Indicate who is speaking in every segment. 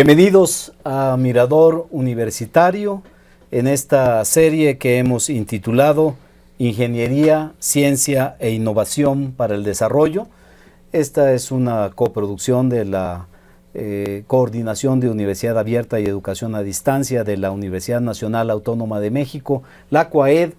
Speaker 1: Bienvenidos a Mirador Universitario en esta serie que hemos intitulado Ingeniería, Ciencia e Innovación para el Desarrollo. Esta es una coproducción de la Coordinación de Universidad Abierta y Educación a Distancia de la Universidad Nacional Autónoma de México, la CUAED,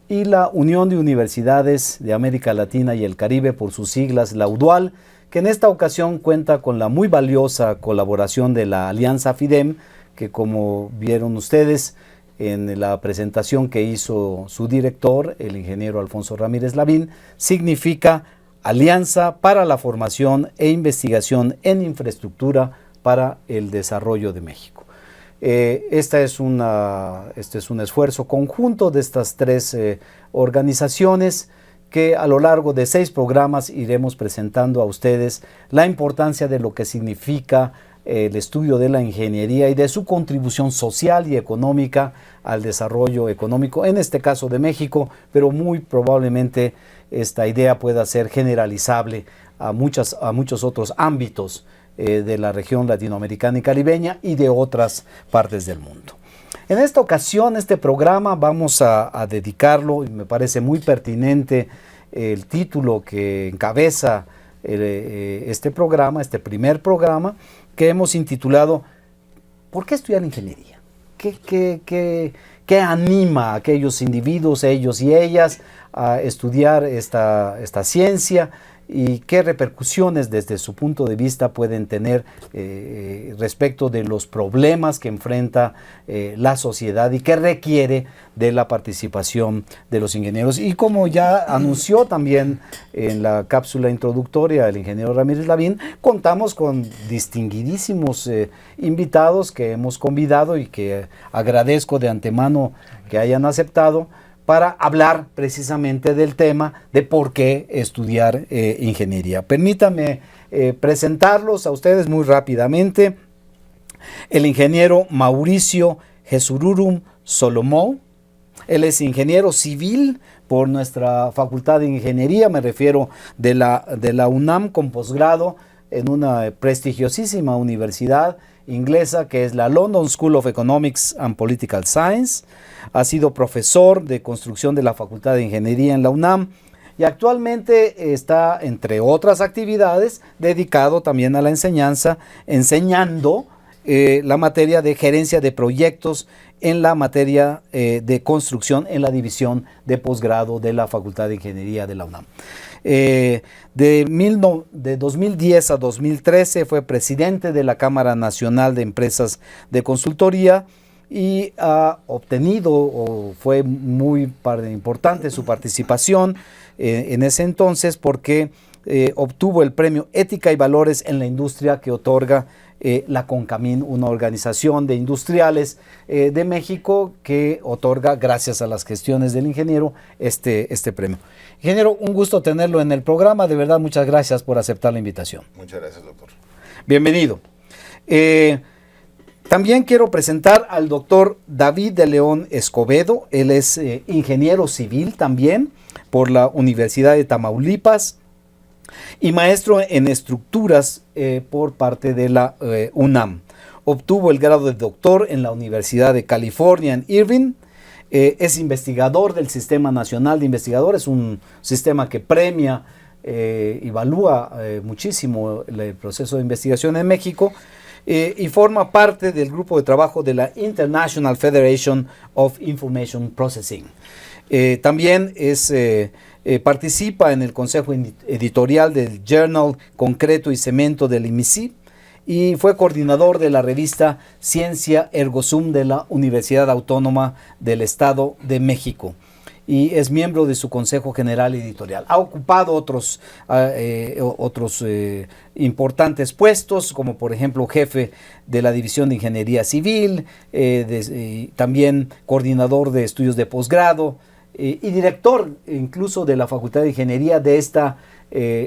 Speaker 1: y la Unión de Universidades de América Latina y el Caribe, por sus siglas, la UDUAL, que en esta ocasión cuenta con la muy valiosa colaboración de la Alianza FIDEM, que como vieron ustedes en la presentación que hizo su director, el ingeniero Alfonso Ramírez Lavín, significa Alianza para la Formación e Investigación en Infraestructura para el Desarrollo de México. Este es un esfuerzo conjunto de estas tres organizaciones, que a lo largo de 6 programas iremos presentando a ustedes la importancia de lo que significa el estudio de la ingeniería y de su contribución social y económica al desarrollo económico, en este caso de México, pero muy probablemente esta idea pueda ser generalizable a muchos otros ámbitos de la región latinoamericana y caribeña y de otras partes del mundo. En esta ocasión, este programa vamos a dedicarlo, y me parece muy pertinente el título que encabeza este programa, este primer programa, que hemos intitulado ¿Por qué estudiar ingeniería? ¿Qué anima a aquellos individuos, ellos y ellas, a estudiar esta ciencia? ¿Y qué repercusiones desde su punto de vista pueden tener respecto de los problemas que enfrenta la sociedad y que requiere de la participación de los ingenieros? Y como ya anunció también en la cápsula introductoria el ingeniero Ramírez Lavín, contamos con distinguidísimos invitados que hemos convidado y que agradezco de antemano que hayan aceptado, para hablar precisamente del tema de por qué estudiar ingeniería. Permítanme presentarlos a ustedes muy rápidamente. El ingeniero Mauricio Jesururum Solomó. Él es ingeniero civil por nuestra Facultad de Ingeniería, me refiero de la UNAM, con posgrado en una prestigiosísima universidad inglesa que es la London School of Economics and Political Science. Ha sido profesor de construcción de la Facultad de Ingeniería en la UNAM y actualmente está, entre otras actividades, dedicado también a la enseñanza, enseñando la materia de gerencia de proyectos en la materia de construcción en la división de posgrado de la Facultad de Ingeniería de la UNAM. De 2010 a 2013 fue presidente de la Cámara Nacional de Empresas de Consultoría y ha obtenido, o fue muy importante su participación en ese entonces, porque obtuvo el premio Ética y Valores en la Industria que otorga la CONCAMIN, una organización de industriales de México que otorga, gracias a las gestiones del ingeniero, este premio. Ingeniero, un gusto tenerlo en el programa. De verdad, muchas gracias por aceptar la invitación.
Speaker 2: Muchas gracias, doctor.
Speaker 1: Bienvenido. También quiero presentar al doctor David de León Escobedo. Él es ingeniero civil también por la Universidad de Tamaulipas y maestro en estructuras por parte de la UNAM. Obtuvo el grado de doctor en la Universidad de California en Irvine. Es investigador del Sistema Nacional de Investigadores, un sistema que premia, evalúa muchísimo el proceso de investigación en México, y forma parte del grupo de trabajo de la International Federation of Information Processing. También participa en el consejo editorial del Journal Concreto y Cemento del IMICI y fue coordinador de la revista Ciencia Ergo Sum de la Universidad Autónoma del Estado de México y es miembro de su Consejo General Editorial. Ha ocupado otros importantes puestos, como por ejemplo jefe de la División de Ingeniería Civil, también coordinador de estudios de posgrado y director incluso de la Facultad de Ingeniería de esta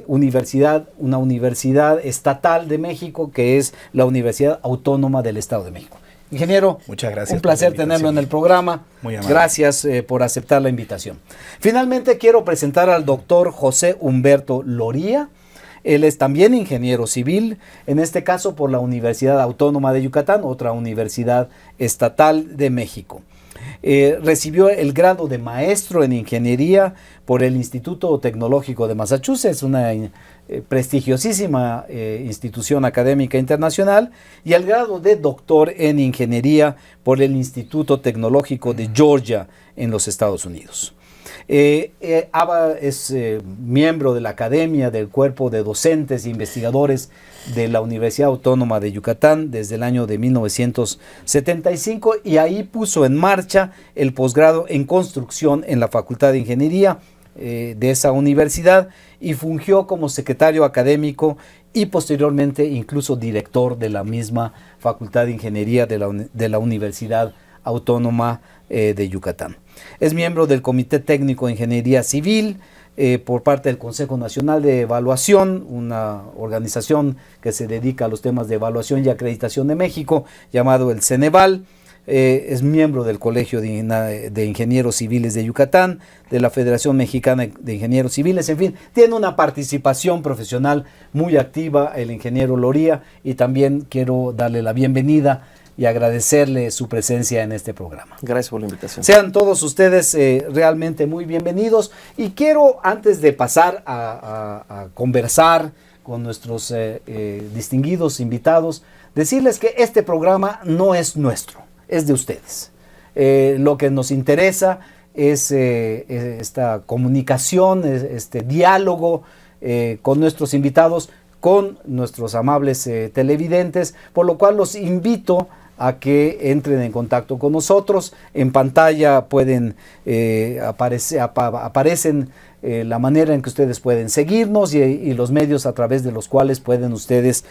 Speaker 1: universidad, una universidad estatal de México, que es la Universidad Autónoma del Estado de México. Ingeniero,
Speaker 2: muchas gracias.
Speaker 1: Un placer tenerlo en el programa.
Speaker 2: Muy amable.
Speaker 1: Gracias por aceptar la invitación. Finalmente quiero presentar al doctor José Humberto Loría. Él es también ingeniero civil, en este caso por la Universidad Autónoma de Yucatán, otra universidad estatal de México. Recibió el grado de maestro en ingeniería por el Instituto Tecnológico de Massachusetts, una prestigiosísima institución académica internacional, y el grado de doctor en ingeniería por el Instituto Tecnológico de Georgia en los Estados Unidos. Aba es miembro de la Academia del Cuerpo de Docentes e Investigadores de la Universidad Autónoma de Yucatán desde el año de 1975, y ahí puso en marcha el posgrado en construcción en la Facultad de Ingeniería de esa universidad, y fungió como secretario académico y posteriormente incluso director de la misma Facultad de Ingeniería de la Universidad Autónoma de Yucatán. Es miembro del Comité Técnico de Ingeniería Civil por parte del Consejo Nacional de Evaluación, una organización que se dedica a los temas de evaluación y acreditación de México, llamado el Ceneval. Es miembro del Colegio de Ingenieros Civiles de Yucatán, de la Federación Mexicana de Ingenieros Civiles, en fin, tiene una participación profesional muy activa el ingeniero Loría, y también quiero darle la bienvenida y agradecerle su presencia en este programa.
Speaker 2: Gracias por la invitación.
Speaker 1: Sean todos ustedes realmente muy bienvenidos, y quiero, antes de pasar a conversar con nuestros distinguidos invitados, decirles que este programa no es nuestro, es de ustedes. Lo que nos interesa es esta comunicación, este diálogo con nuestros invitados, con nuestros amables televidentes, por lo cual los invito a que entren en contacto con nosotros. En pantalla pueden aparecen la manera en que ustedes pueden seguirnos y los medios a través de los cuales pueden ustedes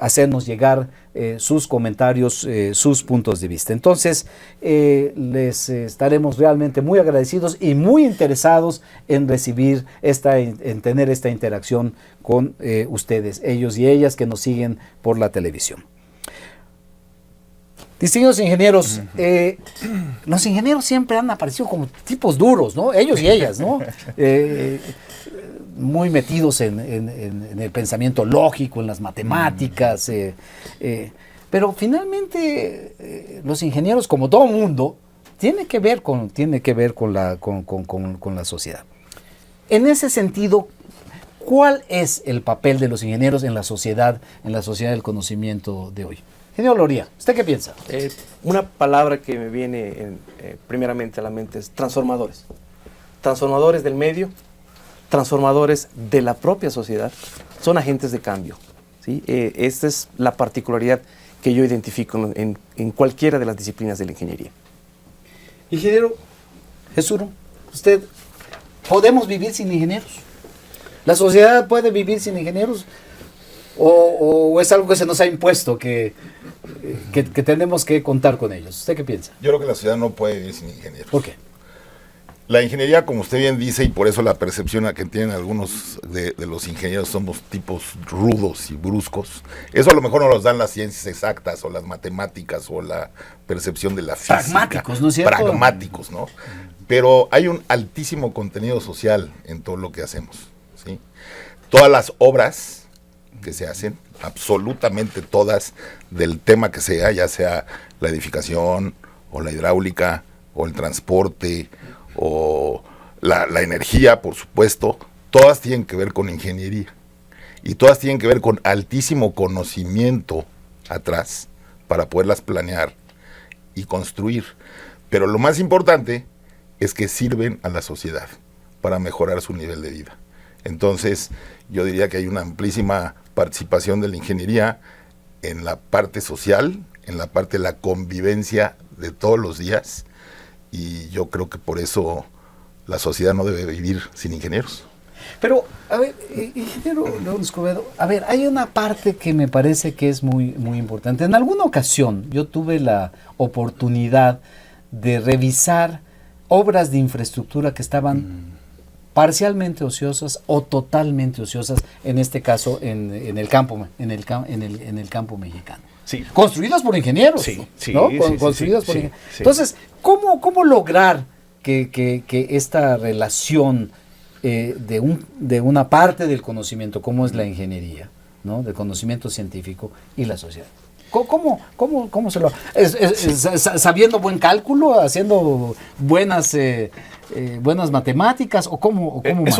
Speaker 1: hacernos llegar sus comentarios, sus puntos de vista. Entonces, les estaremos realmente muy agradecidos y muy interesados en recibir en tener esta interacción con ustedes, ellos y ellas que nos siguen por la televisión. Distinguidos ingenieros, los ingenieros siempre han aparecido como tipos duros, ¿no? Ellos y ellas, ¿no? Muy metidos en el pensamiento lógico, en las matemáticas, pero finalmente los ingenieros, como todo mundo, tiene que ver con la sociedad. En ese sentido, ¿cuál es el papel de los ingenieros en la sociedad del conocimiento de hoy? Señor Loría, ¿usted qué piensa?
Speaker 2: Una palabra que me viene primeramente a la mente es transformadores. Transformadores del medio, transformadores de la propia sociedad, son agentes de cambio, ¿sí? Esta es la particularidad que yo identifico en cualquiera de las disciplinas de la ingeniería.
Speaker 1: Ingeniero Jesuro, ¿podemos vivir sin ingenieros? ¿La sociedad puede vivir sin ingenieros? ¿O es algo que se nos ha impuesto, que tenemos que contar con ellos? ¿Usted qué piensa?
Speaker 3: Yo creo que la sociedad no puede vivir sin ingenieros.
Speaker 1: ¿Por qué?
Speaker 3: La ingeniería, como usted bien dice, y por eso la percepción que tienen algunos de los ingenieros, somos tipos rudos y bruscos. Eso a lo mejor no los dan las ciencias exactas o las matemáticas o la percepción de la física.
Speaker 1: Pragmáticos, ¿no es cierto?
Speaker 3: Pragmáticos, ¿no? Pero hay un altísimo contenido social en todo lo que hacemos, ¿sí? Todas las obras que se hacen, absolutamente todas, del tema que sea, ya sea la edificación o la hidráulica o el transporte o la energía, por supuesto, todas tienen que ver con ingeniería y todas tienen que ver con altísimo conocimiento atrás para poderlas planear y construir. Pero lo más importante es que sirven a la sociedad para mejorar su nivel de vida. Entonces, yo diría que hay una amplísima participación de la ingeniería en la parte social, en la parte de la convivencia de todos los días, y yo creo que por eso la sociedad no debe vivir sin ingenieros.
Speaker 1: Pero, a ver, ingeniero León Escobedo, a ver, hay una parte que me parece que es muy, muy importante. En alguna ocasión yo tuve la oportunidad de revisar obras de infraestructura que estaban parcialmente ociosas o totalmente ociosas, en este caso en el campo mexicano.
Speaker 2: Sí.
Speaker 1: Construidas por ingenieros,
Speaker 2: sí,
Speaker 1: ¿no?
Speaker 2: Sí,
Speaker 1: Construidas por
Speaker 2: sí,
Speaker 1: ingenieros.
Speaker 2: sí.
Speaker 1: Entonces, ¿cómo lograr que esta relación de una parte del conocimiento, como es la ingeniería, ¿no? Del conocimiento científico y la sociedad. ¿Cómo se lo sabiendo buen cálculo, haciendo buenas matemáticas o cómo
Speaker 4: es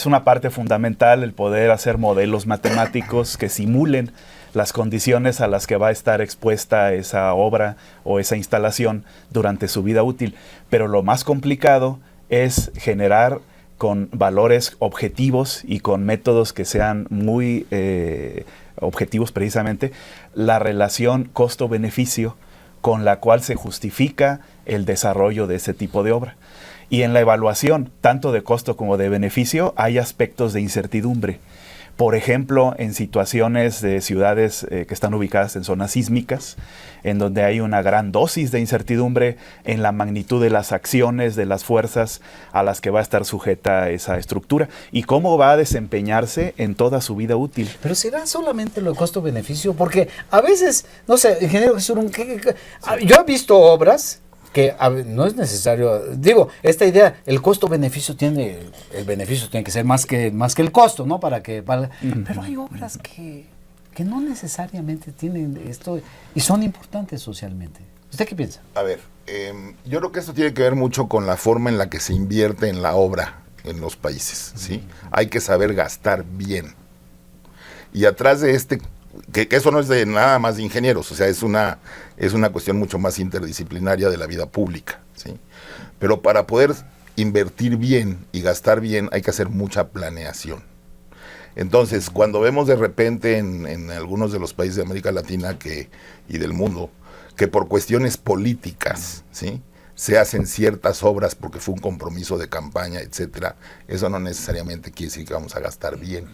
Speaker 4: una parte fundamental el poder hacer modelos matemáticos que simulen las condiciones a las que va a estar expuesta esa obra o esa instalación durante su vida útil. Pero lo más complicado es generar con valores objetivos y con métodos que sean muy objetivos precisamente, la relación costo-beneficio con la cual se justifica el desarrollo de ese tipo de obra. Y en la evaluación, tanto de costo como de beneficio, hay aspectos de incertidumbre. Por ejemplo, en situaciones de ciudades que están ubicadas en zonas sísmicas, en donde hay una gran dosis de incertidumbre en la magnitud de las acciones, de las fuerzas a las que va a estar sujeta esa estructura y cómo va a desempeñarse en toda su vida útil.
Speaker 1: Pero ¿será solamente lo de costo-beneficio? Porque a veces, no sé, ingeniero Jesús, yo he visto obras que no es necesario, digo, esta idea, el costo-beneficio el beneficio tiene que ser más que el costo, ¿no? Pero hay obras que no necesariamente tienen esto y son importantes socialmente. ¿Usted qué piensa?
Speaker 3: A ver, yo creo que esto tiene que ver mucho con la forma en la que se invierte en la obra en los países, ¿sí? Hay que saber gastar bien. Y atrás de que eso no es de nada más de ingenieros, o sea, es una cuestión mucho más interdisciplinaria de la vida pública, ¿sí? Pero para poder invertir bien y gastar bien hay que hacer mucha planeación. Entonces, cuando vemos de repente en algunos de los países de América Latina y del mundo, que por cuestiones políticas, ¿sí?, se hacen ciertas obras porque fue un compromiso de campaña, etcétera, eso no necesariamente quiere decir que vamos a gastar bien.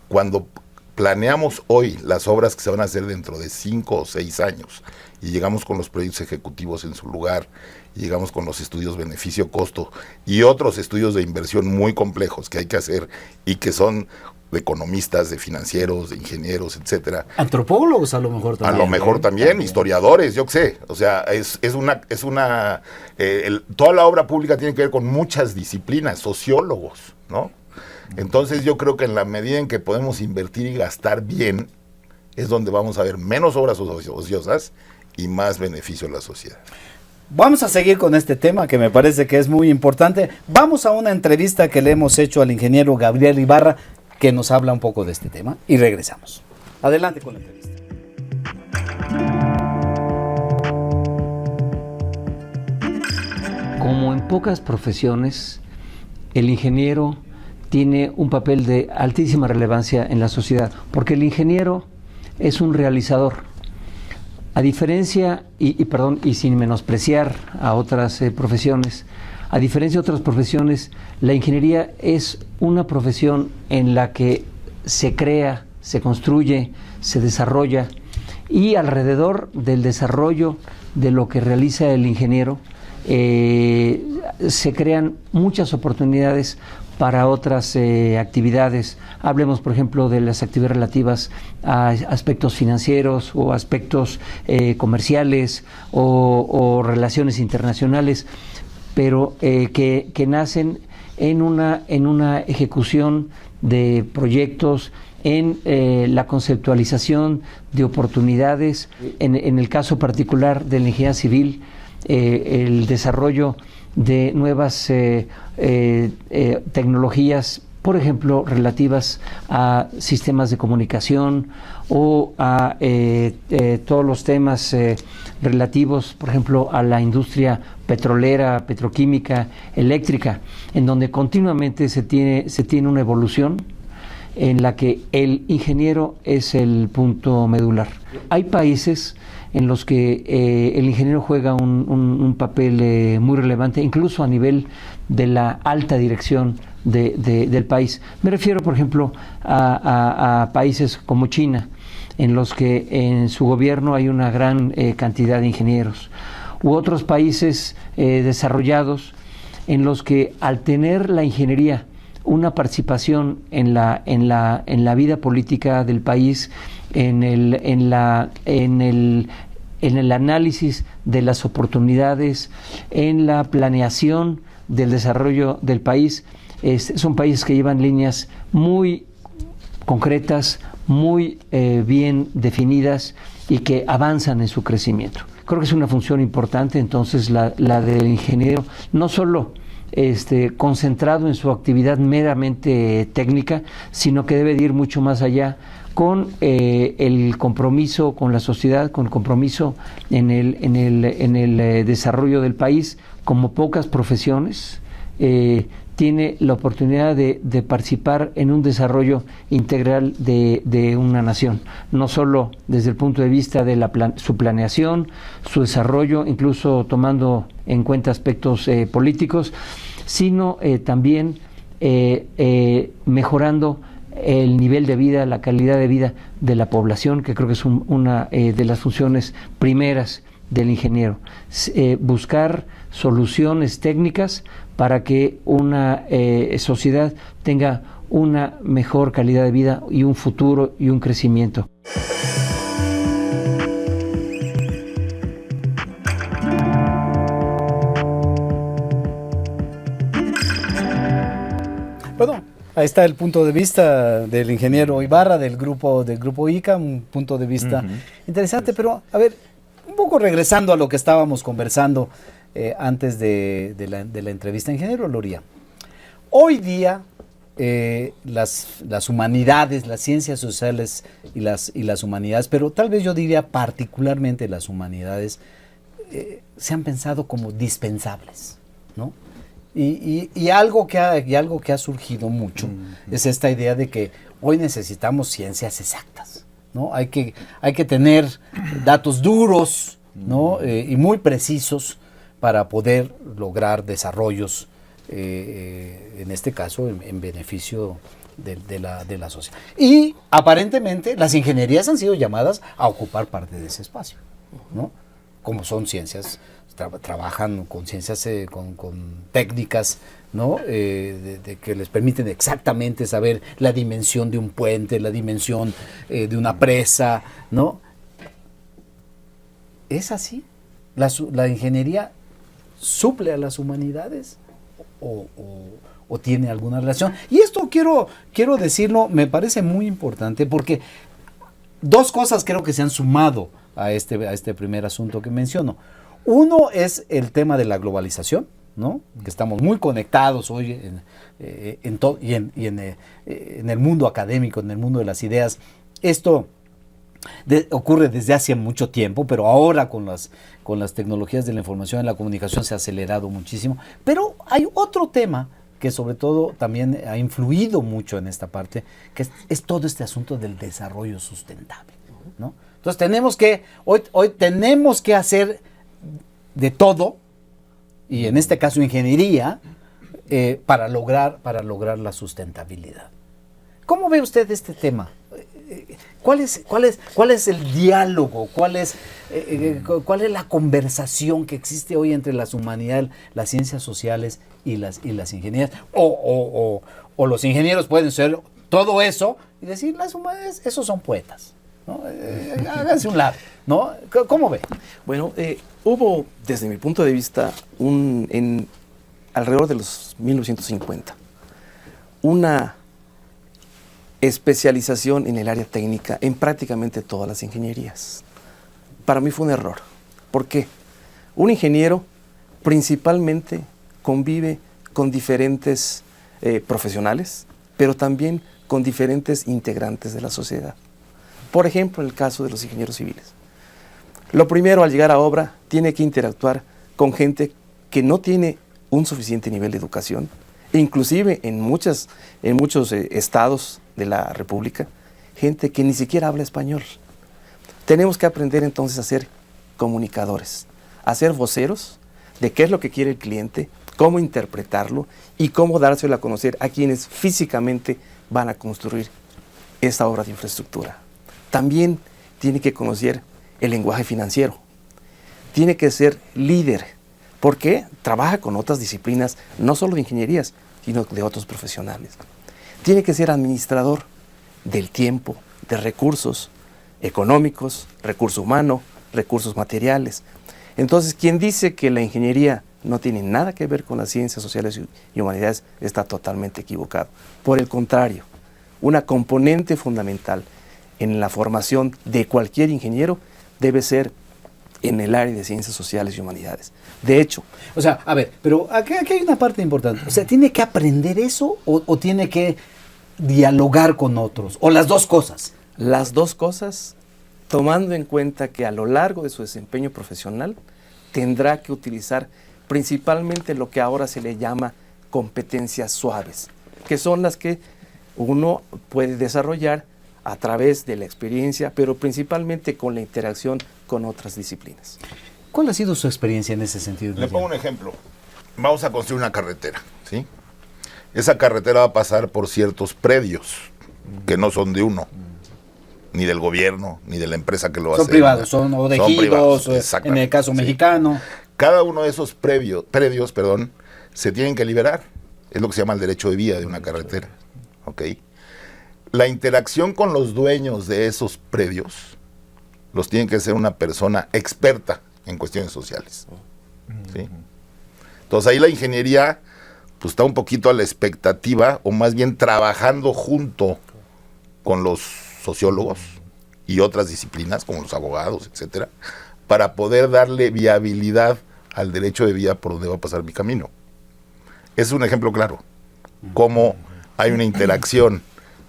Speaker 3: Cuando planeamos hoy las obras que se van a hacer dentro de 5 o 6 años y llegamos con los proyectos ejecutivos en su lugar, y llegamos con los estudios beneficio-costo y otros estudios de inversión muy complejos que hay que hacer y que son de economistas, de financieros, de ingenieros, etcétera.
Speaker 1: Antropólogos a lo mejor también.
Speaker 3: A lo mejor también, historiadores, yo qué sé. O sea, toda la obra pública tiene que ver con muchas disciplinas, sociólogos, ¿no? Entonces yo creo que en la medida en que podemos invertir y gastar bien, es donde vamos a ver menos obras ociosas y más beneficio a la sociedad.
Speaker 1: Vamos a seguir con este tema que me parece que es muy importante. Vamos a una entrevista que le hemos hecho al ingeniero Gabriel Ibarra, que nos habla un poco de este tema, y regresamos. Adelante con la entrevista.
Speaker 5: Como en pocas profesiones, el ingeniero tiene un papel de altísima relevancia en la sociedad, porque el ingeniero es un realizador. A diferencia, y sin menospreciar a otras profesiones, a diferencia de otras profesiones, la ingeniería es una profesión en la que se crea, se construye, se desarrolla, y alrededor del desarrollo de lo que realiza el ingeniero se crean muchas oportunidades para otras actividades. Hablemos, por ejemplo, de las actividades relativas a aspectos financieros o aspectos comerciales o relaciones internacionales, pero que nacen en una ejecución de proyectos, en la conceptualización de oportunidades. En el caso particular de la ingeniería civil, el desarrollo de nuevas tecnologías, por ejemplo, relativas a sistemas de comunicación o a todos los temas relativos, por ejemplo, a la industria petrolera, petroquímica, eléctrica, en donde continuamente se tiene una evolución en la que el ingeniero es el punto medular. Hay países en los que el ingeniero juega un papel muy relevante, incluso a nivel de la alta dirección del país. Me refiero, por ejemplo, a países como China, en los que en su gobierno hay una gran cantidad de ingenieros, u otros países desarrollados en los que, al tener la ingeniería una participación en la vida política del país, en el análisis de las oportunidades, en la planeación del desarrollo del país, son países que llevan líneas muy concretas, muy bien definidas y que avanzan en su crecimiento. Creo que es una función importante, entonces, la del ingeniero, no solo concentrado en su actividad meramente técnica, sino que debe de ir mucho más allá con el compromiso con la sociedad, con el compromiso en el desarrollo del país, como pocas profesiones. Tiene la oportunidad de participar en un desarrollo integral de una nación, no solo desde el punto de vista de su planeación, su desarrollo, incluso tomando en cuenta aspectos políticos, sino también mejorando el nivel de vida, la calidad de vida de la población, que creo que es una de las funciones primeras del ingeniero. Buscar soluciones técnicas para que una sociedad tenga una mejor calidad de vida y un futuro y un crecimiento.
Speaker 1: Bueno, ahí está el punto de vista del ingeniero Ibarra, del grupo ICA, un punto de vista interesante, pero a ver, un poco regresando a lo que estábamos conversando antes de la entrevista, ingeniero Loría. Hoy día las humanidades, las ciencias sociales y las humanidades, pero tal vez yo diría particularmente las humanidades, se han pensado como dispensables, ¿no? Y algo que ha surgido mucho es esta idea de que hoy necesitamos ciencias exactas, ¿no? Hay que tener datos duros, ¿no? Y muy precisos para poder lograr desarrollos, en este caso, en beneficio de la sociedad. Y aparentemente las ingenierías han sido llamadas a ocupar parte de ese espacio, ¿no? Como son ciencias, trabajan con ciencias, con técnicas, ¿no? De que les permiten exactamente saber la dimensión de un puente, la dimensión de una presa, ¿no? ¿Es así? ¿La ingeniería suple a las humanidades o tiene alguna relación? Y esto quiero decirlo, me parece muy importante porque dos cosas creo que se han sumado a este primer asunto que menciono. Uno es el tema de la globalización, ¿no? Que estamos muy conectados hoy en el mundo académico, en el mundo de las ideas. Esto ocurre desde hace mucho tiempo, pero ahora con las tecnologías de la información y la comunicación se ha acelerado muchísimo. Pero hay otro tema que sobre todo también ha influido mucho en esta parte, que es todo este asunto del desarrollo sustentable, ¿no? Entonces hoy tenemos que hacer de todo, y en este caso ingeniería, para lograr la sustentabilidad. ¿Cómo ve usted este tema? ¿Cuál es el diálogo? ¿Cuál es la conversación que existe hoy entre las humanidades, las ciencias sociales y las ingenierías? O los ingenieros pueden ser todo eso y decir, las humanidades, esos son poetas, ¿no? Háganse un lado, ¿no? ¿Cómo ve?
Speaker 2: Bueno, hubo, desde mi punto de vista, alrededor de los 1950, una especialización en el área técnica en prácticamente todas las ingenierías. Para mí fue un error. ¿Por qué? Un ingeniero principalmente convive con diferentes profesionales, pero también con diferentes integrantes de la sociedad. Por ejemplo, en el caso de los ingenieros civiles. Lo primero, al llegar a obra, tiene que interactuar con gente que no tiene un suficiente nivel de educación, e inclusive en muchos estados de la República, gente que ni siquiera habla español. Tenemos que aprender entonces a ser comunicadores, a ser voceros de qué es lo que quiere el cliente, cómo interpretarlo y cómo dárselo a conocer a quienes físicamente van a construir esta obra de infraestructura. También tiene que conocer el lenguaje financiero. Tiene que ser líder, porque trabaja con otras disciplinas, no solo de ingenierías, sino de otros profesionales. Tiene que ser administrador del tiempo, de recursos económicos, recurso humano, recursos materiales. Entonces, quien dice que la ingeniería no tiene nada que ver con las ciencias sociales y humanidades, está totalmente equivocado. Por el contrario, una componente fundamental en la formación de cualquier ingeniero debe ser en el área de ciencias sociales y humanidades. De hecho,
Speaker 1: O sea, a ver, pero aquí hay una parte importante. O sea, ¿tiene que aprender eso o tiene que dialogar con otros? ¿O las dos cosas?
Speaker 2: las dos cosas, tomando en cuenta que a lo largo de su desempeño profesional tendrá que utilizar principalmente lo que ahora se le llama competencias suaves, que son las que uno puede desarrollar a través de la experiencia, pero principalmente con la interacción con otras disciplinas.
Speaker 1: ¿Cuál ha sido su experiencia en ese sentido?
Speaker 3: Le pongo un ejemplo. Vamos a construir una carretera, ¿sí? Esa carretera va a pasar por ciertos predios que no son de uno, ni del gobierno, ni de la empresa que lo va a
Speaker 1: Son
Speaker 3: hacer.
Speaker 1: privados, son o de
Speaker 3: Son privados,
Speaker 1: ejidos, en
Speaker 3: exactamente,
Speaker 1: el caso
Speaker 3: sí.
Speaker 1: mexicano.
Speaker 3: Cada uno de esos predios, se tienen que liberar. Es lo que se llama el derecho de vía de una carretera. ¿Ok? La interacción con los dueños de esos predios los tiene que ser una persona experta en cuestiones sociales. ¿Sí? Entonces ahí la ingeniería pues está un poquito a la expectativa, o más bien trabajando junto con los sociólogos y otras disciplinas como los abogados, etcétera, para poder darle viabilidad al derecho de vía por donde va a pasar mi camino. Es un ejemplo claro, cómo hay una interacción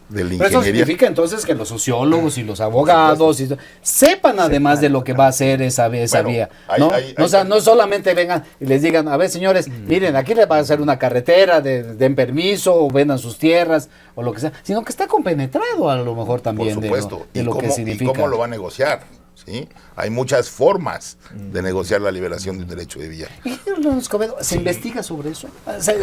Speaker 3: de la
Speaker 1: Pero eso
Speaker 3: ingeniería.
Speaker 1: significa entonces que los sociólogos y los abogados sepan además de lo que va a ser esa
Speaker 3: Bueno,
Speaker 1: vía,
Speaker 3: hay-
Speaker 1: ¿no?
Speaker 3: hay-
Speaker 1: O sea,
Speaker 3: hay-
Speaker 1: no solamente vengan y les digan, a ver señores, miren, aquí les va a hacer una carretera, den permiso o vendan sus tierras o lo que sea, sino que está compenetrado a lo mejor también
Speaker 3: Por supuesto.
Speaker 1: de lo que
Speaker 3: ¿Y
Speaker 1: significa.
Speaker 3: cómo lo va a negociar? ¿Sí? Hay muchas formas de negociar la liberación de un derecho de vía.
Speaker 1: Ingeniero Escobedo, ¿se investiga sobre eso? O sea,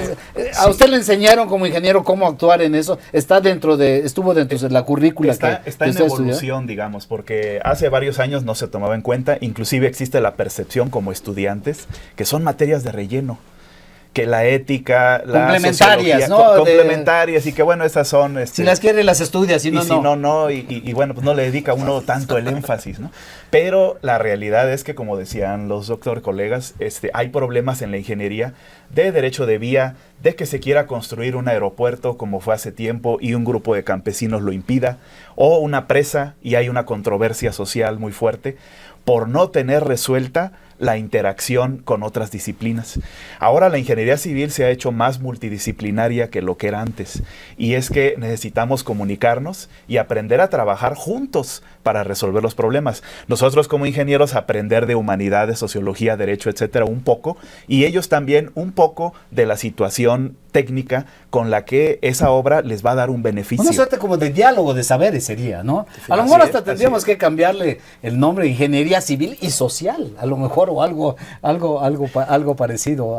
Speaker 1: ¿a usted le enseñaron como ingeniero cómo actuar en eso? ¿Estuvo dentro de la currícula
Speaker 4: Está
Speaker 1: que
Speaker 4: en
Speaker 1: usted estudió?
Speaker 4: evolución, digamos, porque hace varios años no se tomaba en cuenta, inclusive existe la percepción como estudiantes que son materias de relleno, que la ética, la
Speaker 1: Complementarias,
Speaker 4: sociología,
Speaker 1: ¿no?
Speaker 4: Complementarias, y que bueno, esas son...
Speaker 1: Si las quiere las estudia, si no,
Speaker 4: y si no, y bueno, pues no le dedica uno tanto el énfasis, ¿no? Pero la realidad es que, como decían los doctor colegas, hay problemas en la ingeniería de derecho de vía, de que se quiera construir un aeropuerto como fue hace tiempo y un grupo de campesinos lo impida, o una presa y hay una controversia social muy fuerte por no tener resuelta la interacción con otras disciplinas. Ahora la ingeniería civil se ha hecho más multidisciplinaria que lo que era antes, y es que necesitamos comunicarnos y aprender a trabajar juntos para resolver los problemas. Nosotros como ingenieros aprender de humanidades, sociología, derecho, etcétera, un poco, y ellos también un poco de la situación técnica con la que esa obra les va a dar un beneficio.
Speaker 1: Una suerte como de diálogo de saberes sería, ¿no? A lo
Speaker 4: Así
Speaker 1: mejor
Speaker 4: es,
Speaker 1: hasta tendríamos
Speaker 4: así es.
Speaker 1: que cambiarle el nombre de ingeniería civil y social, a lo mejor, o algo parecido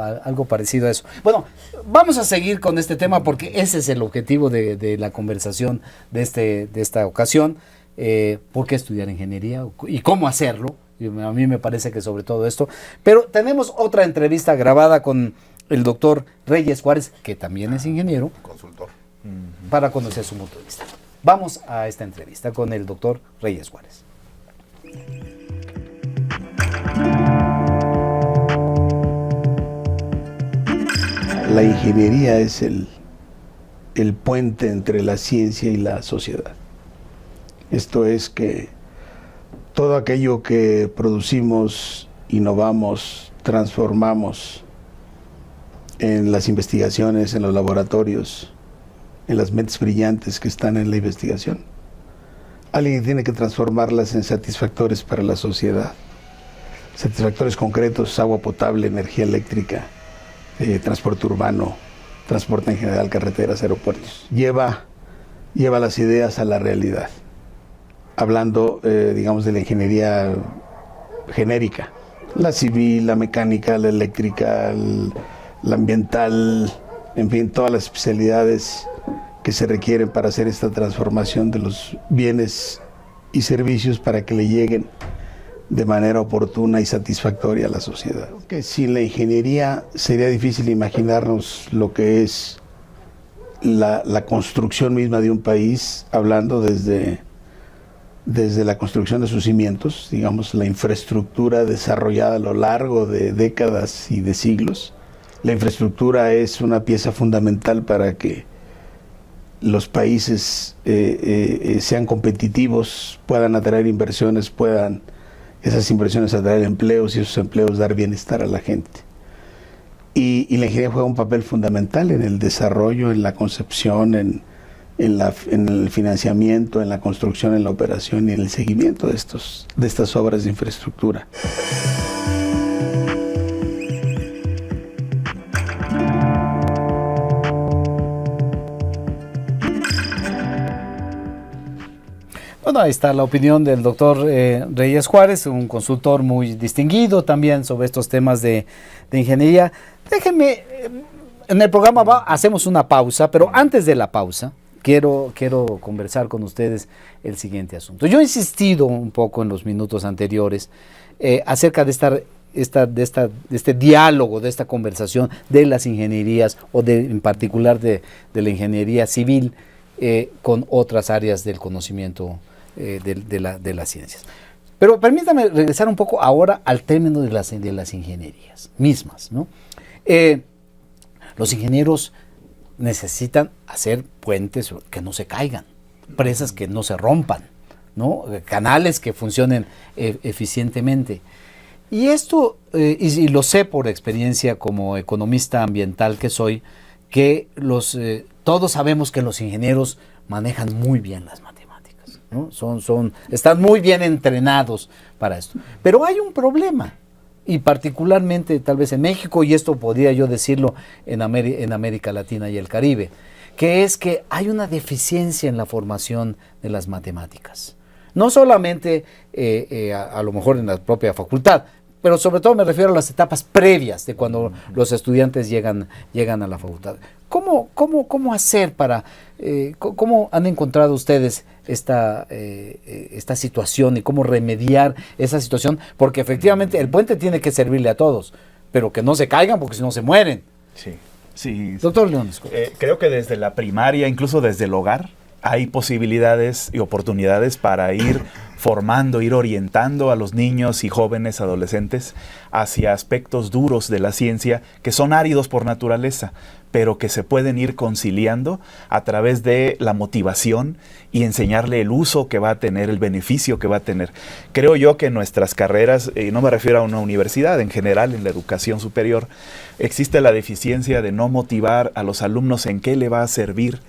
Speaker 1: a eso. Bueno, vamos a seguir con este tema porque ese es el objetivo de la conversación de esta ocasión. ¿Por qué estudiar ingeniería y cómo hacerlo? Y a mí me parece que sobre todo esto. Pero tenemos otra entrevista grabada con el doctor Reyes Juárez, que también es ingeniero,
Speaker 3: Consultor.
Speaker 1: para conocer su punto de vista. Vamos a esta entrevista con el doctor Reyes Juárez.
Speaker 6: La ingeniería es el puente entre la ciencia y la sociedad. Esto es que todo aquello que producimos, innovamos, transformamos en las investigaciones, en los laboratorios, en las mentes brillantes que están en la investigación, alguien tiene que transformarlas en satisfactores para la sociedad. Satisfactores concretos: agua potable, energía eléctrica, transporte urbano, transporte en general, carreteras, aeropuertos. Lleva las ideas a la realidad. Hablando, digamos, de la ingeniería genérica. La civil, la mecánica, la eléctrica, la ambiental, en fin, todas las especialidades que se requieren para hacer esta transformación de los bienes y servicios para que le lleguen de manera oportuna y satisfactoria a la sociedad. Que sin la ingeniería sería difícil imaginarnos lo que es la construcción misma de un país, hablando desde desde la construcción de sus cimientos, digamos, la infraestructura desarrollada a lo largo de décadas y de siglos. La infraestructura es una pieza fundamental para que los países sean competitivos, puedan atraer inversiones, puedan esas inversiones atraer empleos y esos empleos dar bienestar a la gente. Y la ingeniería juega un papel fundamental en el desarrollo, en la concepción, en el financiamiento, en la construcción, en la operación y en el seguimiento de estas obras de infraestructura.
Speaker 1: Bueno, ahí está la opinión del doctor Reyes Juárez, un consultor muy distinguido también sobre estos temas de ingeniería. Déjenme, en el programa hacemos una pausa, pero antes de la pausa quiero conversar con ustedes el siguiente asunto. Yo he insistido un poco en los minutos anteriores acerca de este diálogo, de esta conversación de las ingenierías o en particular de la ingeniería civil con otras áreas del conocimiento de las ciencias. Pero permítame regresar un poco ahora al término de las ingenierías mismas, ¿no? Los ingenieros necesitan hacer puentes que no se caigan, presas que no se rompan, ¿no? Canales que funcionen eficientemente. Y esto, y lo sé por experiencia como economista ambiental que soy, que todos sabemos que los ingenieros manejan muy bien las matemáticas, ¿no? Están muy bien entrenados para esto. Pero hay un problema, y particularmente tal vez en México, y esto podría yo decirlo en América Latina y el Caribe, que es que hay una deficiencia en la formación de las matemáticas. No solamente a lo mejor en la propia facultad, pero sobre todo me refiero a las etapas previas de cuando los estudiantes llegan a la facultad. ¿Cómo hacer para, cómo han encontrado ustedes esta situación y cómo remediar esa situación? Porque efectivamente el puente tiene que servirle a todos, pero que no se caigan porque si no se mueren.
Speaker 4: Sí, sí.
Speaker 1: Doctor Leones.
Speaker 4: Creo que desde la primaria, incluso desde el hogar, hay posibilidades y oportunidades para ir formando, ir orientando a los niños y jóvenes adolescentes hacia aspectos duros de la ciencia que son áridos por naturaleza, pero que se pueden ir conciliando a través de la motivación y enseñarle el uso que va a tener, el beneficio que va a tener. Creo yo que en nuestras carreras, no me refiero a una universidad, en general en la educación superior, existe la deficiencia de no motivar a los alumnos en qué le va a servir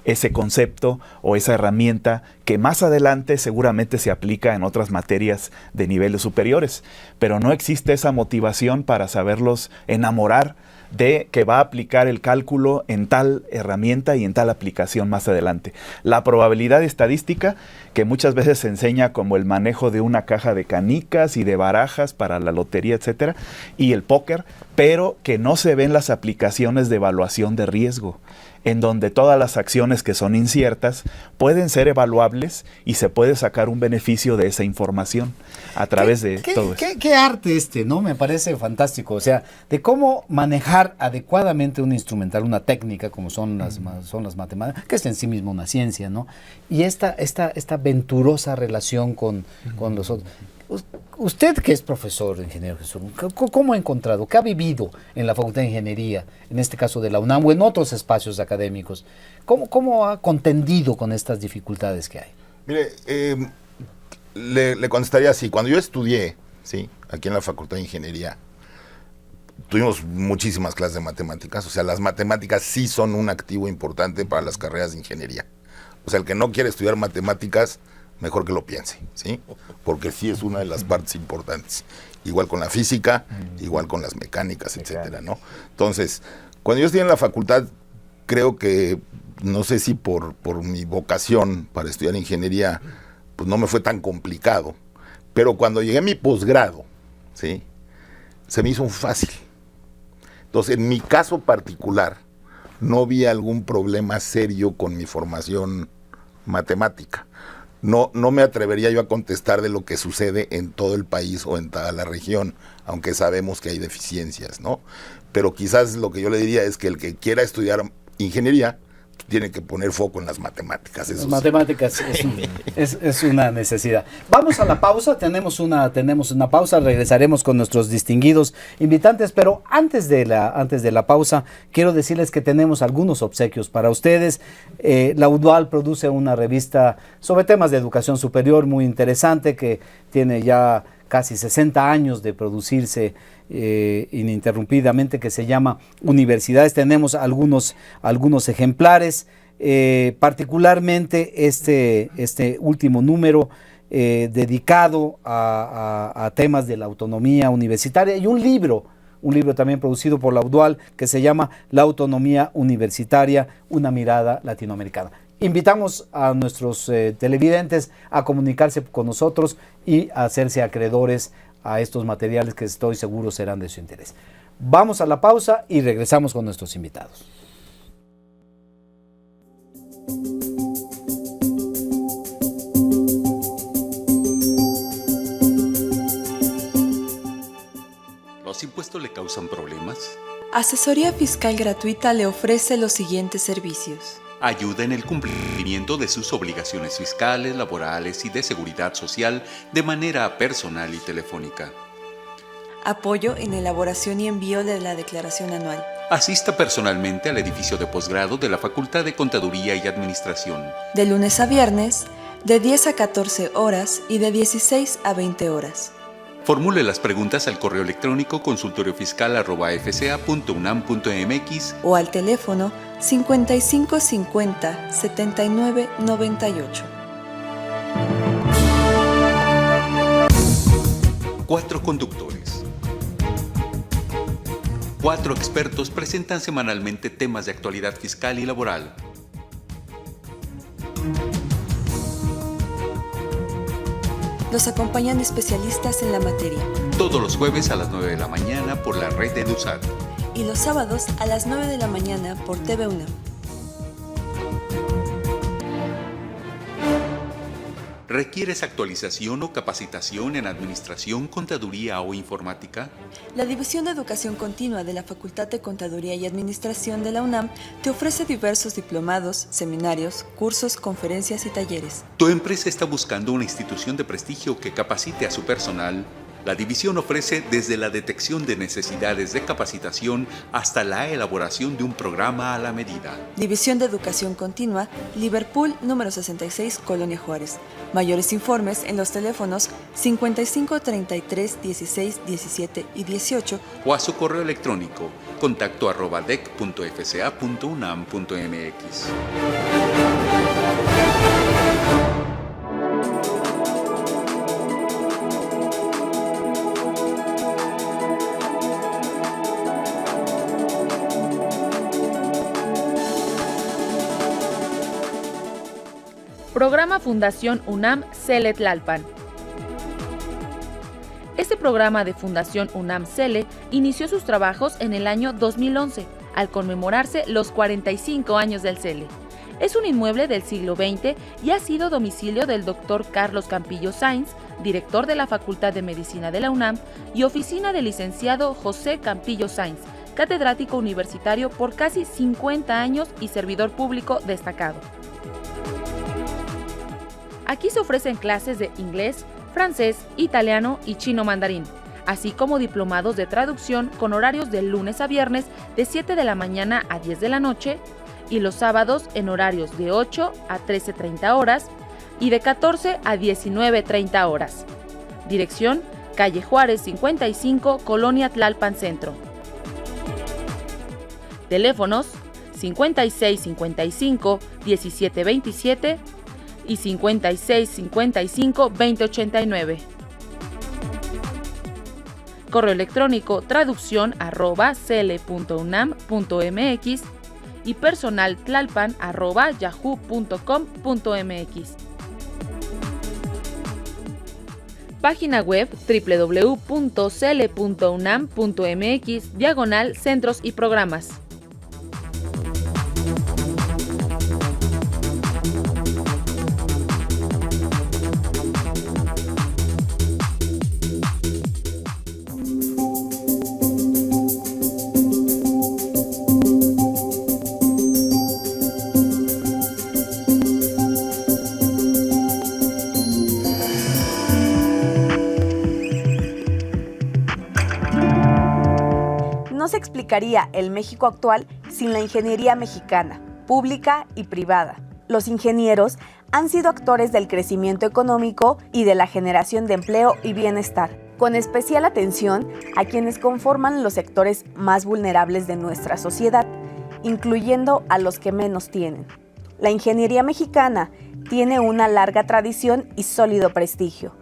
Speaker 4: ese concepto o esa herramienta que más adelante seguramente se aplica en otras materias de niveles superiores, pero no existe esa motivación para saberlos enamorar de que va a aplicar el cálculo en tal herramienta y en tal aplicación más adelante. La probabilidad estadística, que muchas veces se enseña como el manejo de una caja de canicas y de barajas para la lotería, etcétera, y el póker, pero que no se ven las aplicaciones de evaluación de riesgo, en donde todas las acciones que son inciertas pueden ser evaluables y se puede sacar un beneficio de esa información a través de todo eso.
Speaker 1: ¿Qué arte ¿no? Me parece fantástico, o sea, de cómo manejar adecuadamente un instrumental, una técnica como son las matemáticas, que es en sí mismo una ciencia, ¿no? Y esta venturosa relación con los otros. Usted que es profesor, ingeniero Jesús, ¿cómo ha encontrado, qué ha vivido en la Facultad de Ingeniería, en este caso de la UNAM o en otros espacios académicos? ¿Cómo ha contendido con estas dificultades que hay?
Speaker 3: Mire, le contestaría así. Cuando yo estudié, ¿sí?, aquí en la Facultad de Ingeniería, tuvimos muchísimas clases de matemáticas. O sea, las matemáticas sí son un activo importante para las carreras de ingeniería. O sea, el que no quiere estudiar matemáticas, mejor que lo piense, ¿sí? Porque sí es una de las partes importantes. Igual con la física, igual con las mecánicas, etcétera, ¿no? Entonces, cuando yo estudié en la facultad, creo que, no sé si por mi vocación para estudiar ingeniería, pues no me fue tan complicado. Pero cuando llegué a mi posgrado, ¿sí?, se me hizo fácil. Entonces, en mi caso particular, no vi algún problema serio con mi formación matemática. No me atrevería yo a contestar de lo que sucede en todo el país o en toda la región, aunque sabemos que hay deficiencias, ¿no? Pero quizás lo que yo le diría es que el que quiera estudiar ingeniería tiene que poner foco en las matemáticas. Eso
Speaker 1: Las matemáticas es una necesidad. Vamos a la pausa, tenemos una pausa, regresaremos con nuestros distinguidos invitantes, pero antes de la pausa quiero decirles que tenemos algunos obsequios para ustedes. La UDUAL produce una revista sobre temas de educación superior muy interesante que tiene ya casi 60 años de producirse ininterrumpidamente, que se llama Universidades. Tenemos algunos ejemplares, particularmente este último número dedicado a temas de la autonomía universitaria, y un libro también producido por la UDUAL que se llama La autonomía universitaria, una mirada latinoamericana. Invitamos a nuestros televidentes a comunicarse con nosotros y a hacerse acreedores a estos materiales que estoy seguro serán de su interés. Vamos a la pausa y regresamos con nuestros invitados.
Speaker 7: ¿Los impuestos le causan problemas?
Speaker 8: Asesoría Fiscal Gratuita le ofrece los siguientes servicios.
Speaker 7: Ayuda en el cumplimiento de sus obligaciones fiscales, laborales y de seguridad social de manera personal y telefónica.
Speaker 8: Apoyo en elaboración y envío de la declaración anual.
Speaker 7: Asista personalmente al edificio de posgrado de la Facultad de Contaduría y Administración.
Speaker 8: De lunes a viernes, de 10 a 14 horas y de 16 a 20 horas.
Speaker 7: Formule las preguntas al correo electrónico consultoriofiscal@fca.unam.mx
Speaker 8: o al teléfono 5550 7998.
Speaker 7: 4 conductores. 4 expertos presentan semanalmente temas de actualidad fiscal y laboral.
Speaker 8: Los acompañan especialistas en la materia.
Speaker 7: Todos los jueves a las 9 de la mañana por la red de EDUSAT.
Speaker 8: Y los sábados a las 9 de la mañana por TV UNAM.
Speaker 7: ¿Requieres actualización o capacitación en administración, contaduría o informática?
Speaker 8: La División de Educación Continua de la Facultad de Contaduría y Administración de la UNAM te ofrece diversos diplomados, seminarios, cursos, conferencias y talleres.
Speaker 7: ¿Tu empresa está buscando una institución de prestigio que capacite a su personal? La división ofrece desde la detección de necesidades de capacitación hasta la elaboración de un programa a la medida.
Speaker 8: División de Educación Continua, Liverpool, número 66, Colonia Juárez. Mayores informes en los teléfonos 55 33 16 17 y 18
Speaker 7: o a su correo electrónico contacto@dec.fca.unam.mx.
Speaker 9: Programa Fundación UNAM CELE Tlalpan. Este programa de Fundación UNAM CELE inició sus trabajos en el año 2011, al conmemorarse los 45 años del CELE. Es un inmueble del siglo XX y ha sido domicilio del Dr. Carlos Campillo Sainz, director de la Facultad de Medicina de la UNAM, y oficina del licenciado José Campillo Sainz, catedrático universitario por casi 50 años y servidor público destacado. Aquí se ofrecen clases de inglés, francés, italiano y chino mandarín, así como diplomados de traducción con horarios de lunes a viernes de 7 de la mañana a 10 de la noche y los sábados en horarios de 8 a 13:30 horas y de 14 a 19:30 horas. Dirección: Calle Juárez 55, Colonia Tlalpan Centro. Teléfonos: 5655 1727 y 5655-2089. Correo electrónico traducción@cele.unam.mx y personaltlalpan@yahoo.com.mx. Página web www.cele.unam.mx/centros y programas.
Speaker 10: explicaría el México actual sin la ingeniería mexicana, pública y privada. Los ingenieros han sido actores del crecimiento económico y de la generación de empleo y bienestar, con especial atención a quienes conforman los sectores más vulnerables de nuestra sociedad, incluyendo a los que menos tienen. La ingeniería mexicana tiene una larga tradición y sólido prestigio.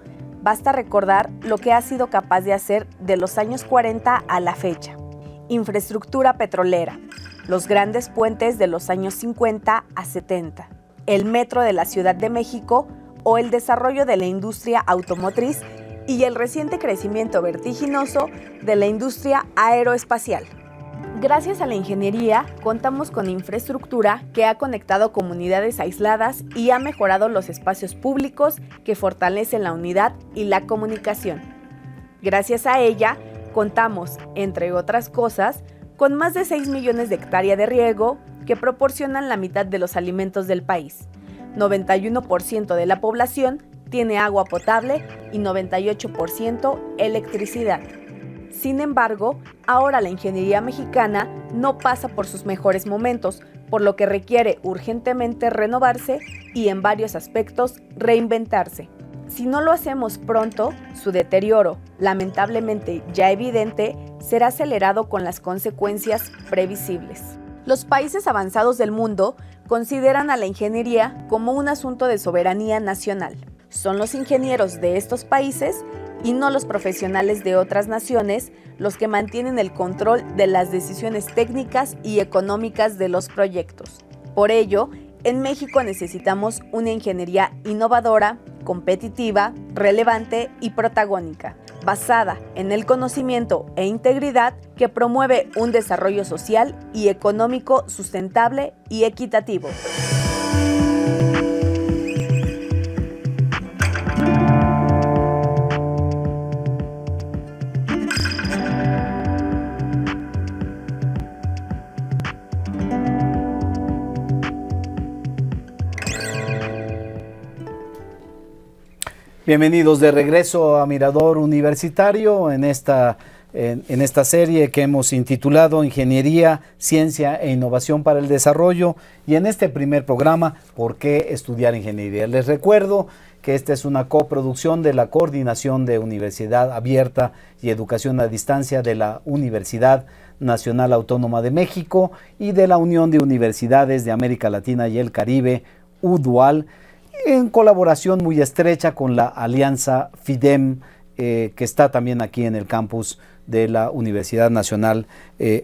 Speaker 10: Basta recordar lo que ha sido capaz de hacer de los años 40 a la fecha. Infraestructura petrolera, los grandes puentes de los años 50 a 70, el metro de la Ciudad de México o el desarrollo de la industria automotriz y el reciente crecimiento vertiginoso de la industria aeroespacial. Gracias a la ingeniería, contamos con infraestructura que ha conectado comunidades aisladas y ha mejorado los espacios públicos que fortalecen la unidad y la comunicación. Gracias a ella, contamos, entre otras cosas, con más de 6 millones de hectáreas de riego que proporcionan la mitad de los alimentos del país. 91% de la población tiene agua potable y 98% electricidad. Sin embargo, ahora la ingeniería mexicana no pasa por sus mejores momentos, por lo que requiere urgentemente renovarse y en varios aspectos reinventarse. Si no lo hacemos pronto, su deterioro, lamentablemente ya evidente, será acelerado con las consecuencias previsibles. Los países avanzados del mundo consideran a la ingeniería como un asunto de soberanía nacional. Son los ingenieros de estos países y no los profesionales de otras naciones los que mantienen el control de las decisiones técnicas y económicas de los proyectos. Por ello, en México necesitamos una ingeniería innovadora, competitiva, relevante y protagónica, basada en el conocimiento e integridad que promueve un desarrollo social y económico sustentable y equitativo.
Speaker 1: Bienvenidos de regreso a Mirador Universitario en esta serie que hemos intitulado Ingeniería, Ciencia e Innovación para el Desarrollo, y en este primer programa, ¿por qué estudiar ingeniería? Les recuerdo que esta es una coproducción de la Coordinación de Universidad Abierta y Educación a Distancia de la Universidad Nacional Autónoma de México y de la Unión de Universidades de América Latina y el Caribe, UDUAL, en colaboración muy estrecha con la Alianza FIDEM, que está también aquí en el campus de la Universidad Nacional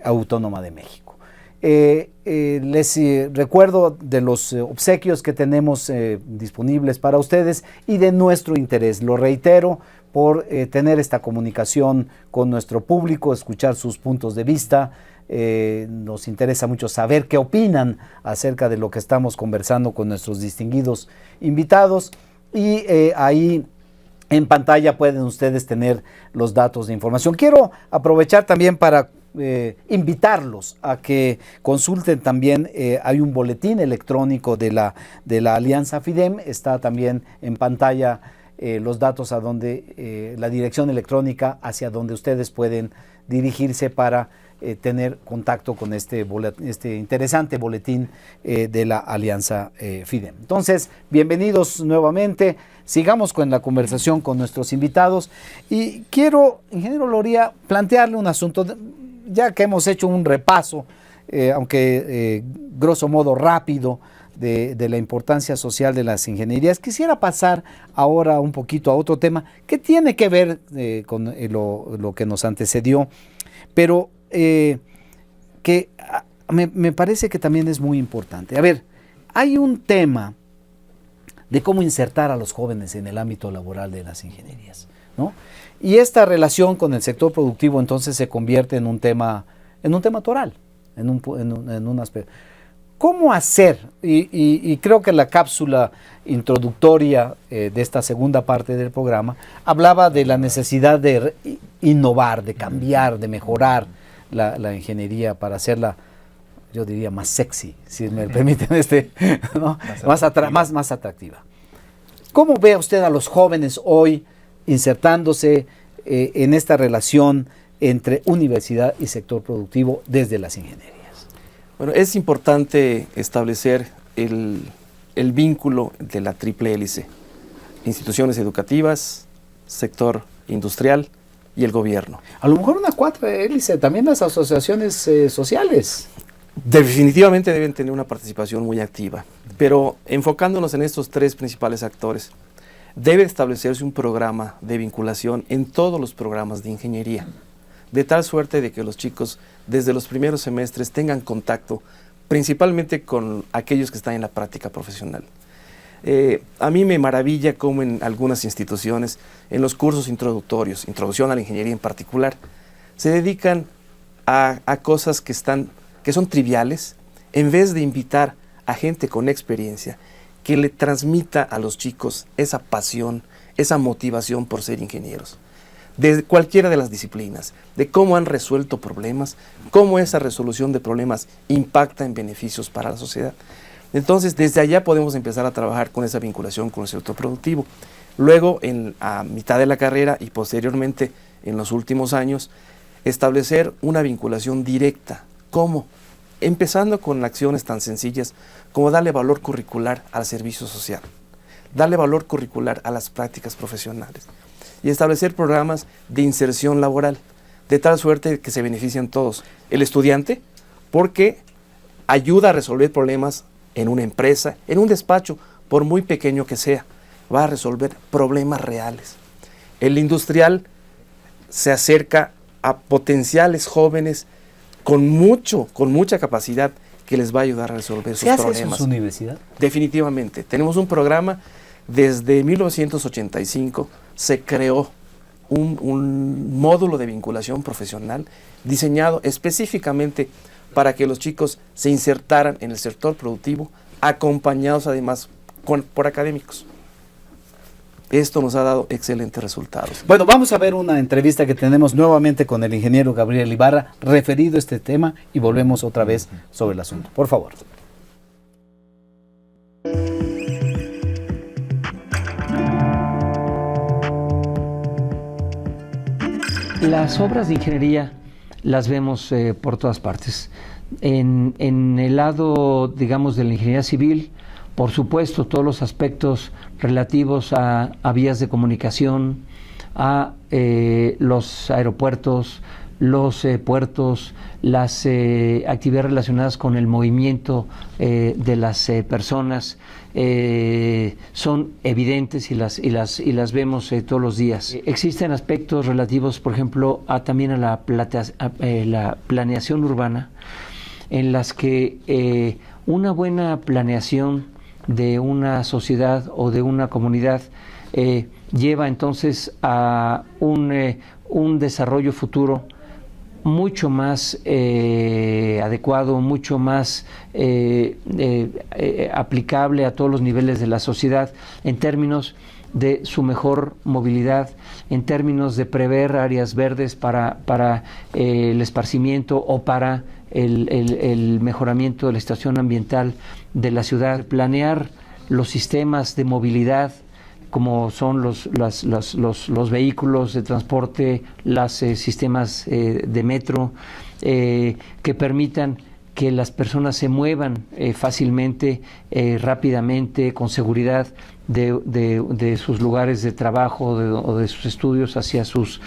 Speaker 1: Autónoma de México. Les recuerdo de los obsequios que tenemos disponibles para ustedes y de nuestro interés. Lo reitero, por tener esta comunicación con nuestro público, escuchar sus puntos de vista. Nos interesa mucho saber qué opinan acerca de lo que estamos conversando con nuestros distinguidos invitados, y ahí en pantalla pueden ustedes tener los datos de información. Quiero aprovechar también para invitarlos a que consulten también, hay un boletín electrónico de la Alianza FIDEM, está también en pantalla los datos a donde, la dirección electrónica hacia donde ustedes pueden dirigirse para tener contacto con este interesante boletín de la Alianza FIDEM. Entonces, bienvenidos nuevamente. Sigamos con la conversación con nuestros invitados y quiero, ingeniero Loría, plantearle un asunto, ya que hemos hecho un repaso, aunque grosso modo rápido, de la importancia social de las ingenierías. Quisiera pasar ahora un poquito a otro tema que tiene que ver con lo que nos antecedió, pero que me parece que también es muy importante. A ver, hay un tema de cómo insertar a los jóvenes en el ámbito laboral de las ingenierías, ¿no? Y esta relación con el sector productivo entonces se convierte en un tema toral, en un aspecto. ¿Cómo hacer? Y creo que la cápsula introductoria de esta segunda parte del programa hablaba de la necesidad de innovar, de cambiar, de mejorar la ingeniería para hacerla, yo diría, más sexy, si me permiten, ¿no? más atractiva. ¿Cómo ve usted a los jóvenes hoy insertándose en esta relación entre universidad y sector productivo desde las ingenierías?
Speaker 2: Bueno, es importante establecer el vínculo de la triple hélice: instituciones educativas, sector industrial y el gobierno.
Speaker 1: A lo mejor una cuádruple también las asociaciones sociales.
Speaker 2: Definitivamente deben tener una participación muy activa, pero enfocándonos en estos tres principales actores, debe establecerse un programa de vinculación en todos los programas de ingeniería, de tal suerte de que los chicos desde los primeros semestres tengan contacto principalmente con aquellos que están en la práctica profesional. A mí me maravilla cómo en algunas instituciones, en los cursos introductorios, introducción a la ingeniería en particular, se dedican a cosas que son triviales, en vez de invitar a gente con experiencia que le transmita a los chicos esa pasión, esa motivación por ser ingenieros, de cualquiera de las disciplinas, de cómo han resuelto problemas, cómo esa resolución de problemas impacta en beneficios para la sociedad. Entonces, desde allá podemos empezar a trabajar con esa vinculación con el sector productivo. Luego, a mitad de la carrera y posteriormente en los últimos años, establecer una vinculación directa. ¿Cómo? Empezando con acciones tan sencillas como darle valor curricular al servicio social, darle valor curricular a las prácticas profesionales y establecer programas de inserción laboral, de tal suerte que se benefician todos. El estudiante, porque ayuda a resolver problemas en una empresa, en un despacho, por muy pequeño que sea, va a resolver problemas reales. El industrial se acerca a potenciales jóvenes con mucha capacidad que les va a ayudar a resolver sus problemas.
Speaker 1: ¿Qué hace su universidad?
Speaker 2: Definitivamente. Tenemos un programa, desde 1985 se creó un módulo de vinculación profesional diseñado específicamente para que los chicos se insertaran en el sector productivo, acompañados además por académicos. Esto nos ha dado excelentes resultados.
Speaker 1: Bueno, vamos a ver una entrevista que tenemos nuevamente con el ingeniero Gabriel Ibarra referido a este tema y volvemos otra vez sobre el asunto. Por favor.
Speaker 5: Las obras de ingeniería las vemos por todas partes. En el lado, digamos, de la ingeniería civil, por supuesto, todos los aspectos relativos a vías de comunicación, a los aeropuertos, los puertos, las actividades relacionadas con el movimiento de las personas, son evidentes y las vemos todos los días. Existen aspectos relativos, por ejemplo, también a la planeación urbana, en las que una buena planeación de una sociedad o de una comunidad lleva entonces a un desarrollo futuro mucho más adecuado, mucho más aplicable a todos los niveles de la sociedad en términos de su mejor movilidad, en términos de prever áreas verdes para el esparcimiento o para el mejoramiento de la situación ambiental de la ciudad, planear los sistemas de movilidad como son los vehículos de transporte, los sistemas de metro, que permitan que las personas se muevan fácilmente, rápidamente, con seguridad de sus lugares de trabajo o de sus estudios hacia sus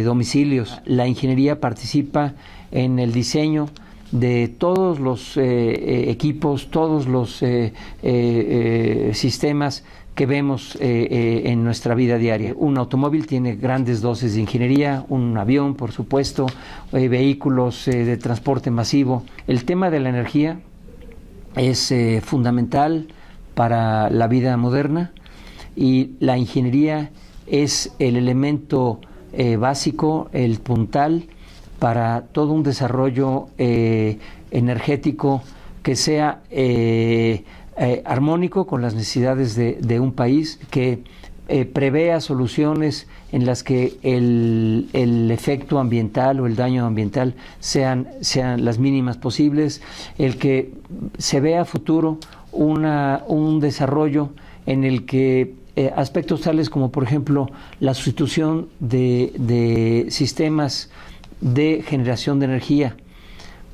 Speaker 5: domicilios. La ingeniería participa en el diseño de todos los equipos, todos los sistemas que vemos en nuestra vida diaria. Un automóvil tiene grandes dosis de ingeniería, un avión, por supuesto, vehículos de transporte masivo. El tema de la energía es fundamental para la vida moderna y la ingeniería es el elemento básico, el puntal para todo un desarrollo energético que sea armónico con las necesidades de un país, que prevea soluciones en las que el efecto ambiental o el daño ambiental sean las mínimas posibles, el que se vea a futuro un desarrollo en el que aspectos tales como, por ejemplo, la sustitución de sistemas de generación de energía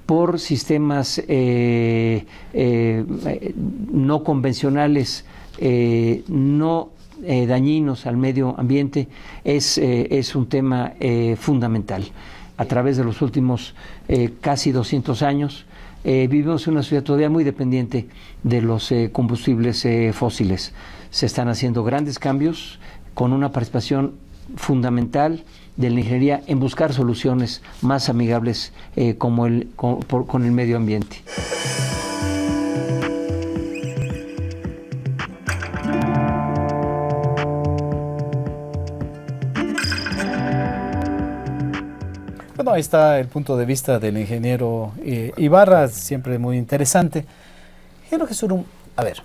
Speaker 5: por sistemas no convencionales, no dañinos al medio ambiente, es un tema fundamental. A través de los últimos casi 200 años, vivimos en una sociedad todavía muy dependiente de los combustibles fósiles. Se están haciendo grandes cambios con una participación fundamental de la ingeniería en buscar soluciones más amigables con el medio ambiente.
Speaker 1: Bueno, ahí está el punto de vista del ingeniero Ibarra, siempre muy interesante. Ingeniero Jesurum, a ver,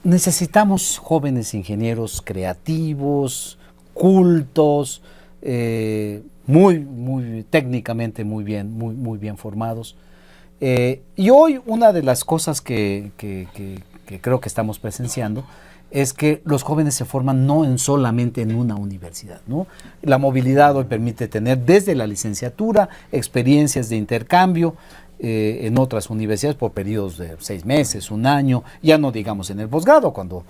Speaker 1: necesitamos jóvenes ingenieros creativos, cultos, muy técnicamente muy bien formados. Y hoy una de las cosas que creo que estamos presenciando es que los jóvenes se forman no solamente en una universidad, ¿no? La movilidad hoy permite tener desde la licenciatura experiencias de intercambio en otras universidades por periodos de 6 meses, 1 año, ya no digamos en el posgrado, cuando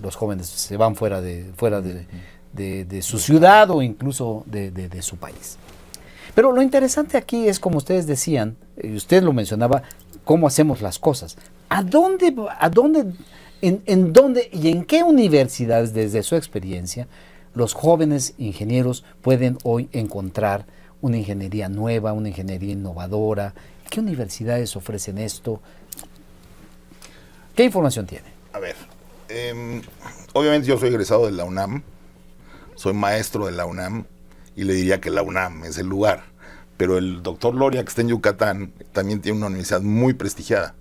Speaker 1: los jóvenes se van fuera de su ciudad o incluso de su país. Pero lo interesante aquí es, como ustedes decían, y usted lo mencionaba, cómo hacemos las cosas. ¿En dónde y en qué universidades, desde su experiencia, los jóvenes ingenieros pueden hoy encontrar una ingeniería nueva, una ingeniería innovadora? ¿Qué universidades ofrecen esto? ¿Qué información tiene?
Speaker 3: A ver, obviamente yo soy egresado de la UNAM, soy maestro de la UNAM y le diría que la UNAM es el lugar, pero el doctor Loria, que está en Yucatán, también tiene una universidad muy prestigiada.